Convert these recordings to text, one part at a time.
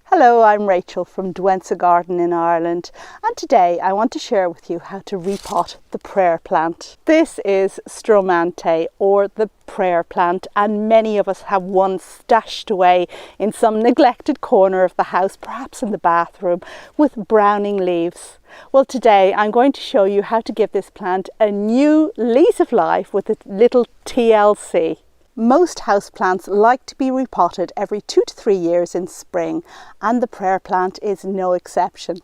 Hello, I'm Rachel from Douentza Garden in Ireland, and today I want to share with you how to repot the prayer plant. This is Stromanthe, or the prayer plant, and many of us have one stashed away in some neglected corner of the house, perhaps in the bathroom, with browning leaves. Well, today I'm going to show you how to give this plant a new lease of life with a little TLC. Most houseplants like to be repotted every 2 to 3 years in spring, and the prayer plant is no exception.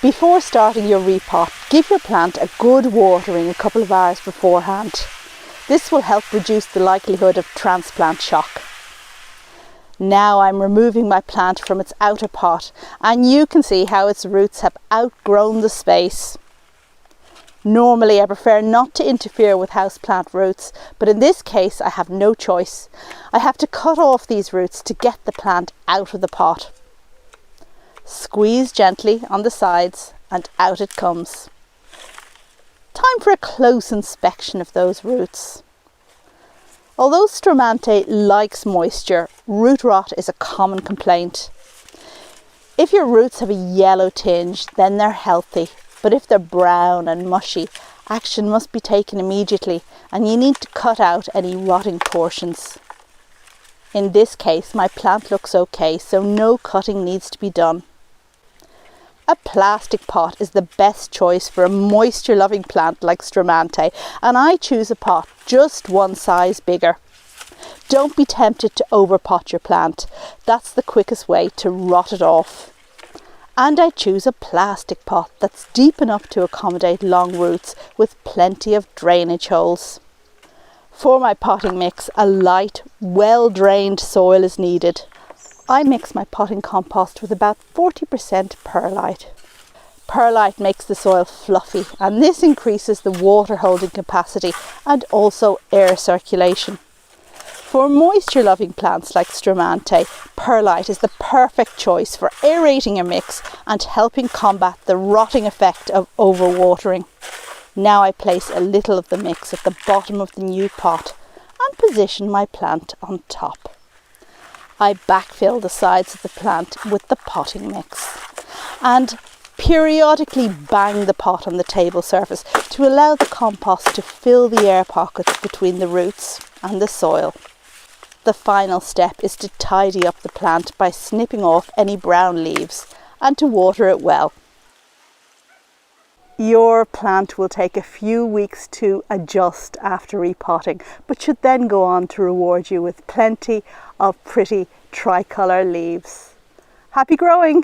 Before starting your repot, give your plant a good watering a couple of hours beforehand. This will help reduce the likelihood of transplant shock. Now I'm removing my plant from its outer pot, and you can see how its roots have outgrown the space. Normally I prefer not to interfere with houseplant roots, but in this case I have no choice. I have to cut off these roots to get the plant out of the pot. Squeeze gently on the sides and out it comes. Time for a close inspection of those roots. Although Stromanthe likes moisture, root rot is a common complaint. If your roots have a yellow tinge, then they're healthy. But if they're brown and mushy, action must be taken immediately, and you need to cut out any rotting portions. In this case, my plant looks okay, so no cutting needs to be done. A plastic pot is the best choice for a moisture-loving plant like Stromanthe, and I choose a pot just one size bigger. Don't be tempted to overpot your plant. That's the quickest way to rot it off. And I choose a plastic pot that's deep enough to accommodate long roots with plenty of drainage holes. For my potting mix, a light, well-drained soil is needed. I mix my potting compost with about 40% perlite. Perlite makes the soil fluffy, and this increases the water holding capacity and also air circulation. For moisture-loving plants like Stromanthe, perlite is the perfect choice for aerating your mix and helping combat the rotting effect of overwatering. Now I place a little of the mix at the bottom of the new pot and position my plant on top. I backfill the sides of the plant with the potting mix and periodically bang the pot on the table surface to allow the compost to fill the air pockets between the roots and the soil. The final step is to tidy up the plant by snipping off any brown leaves and to water it well. Your plant will take a few weeks to adjust after repotting, but should then go on to reward you with plenty of pretty tricolour leaves. Happy growing!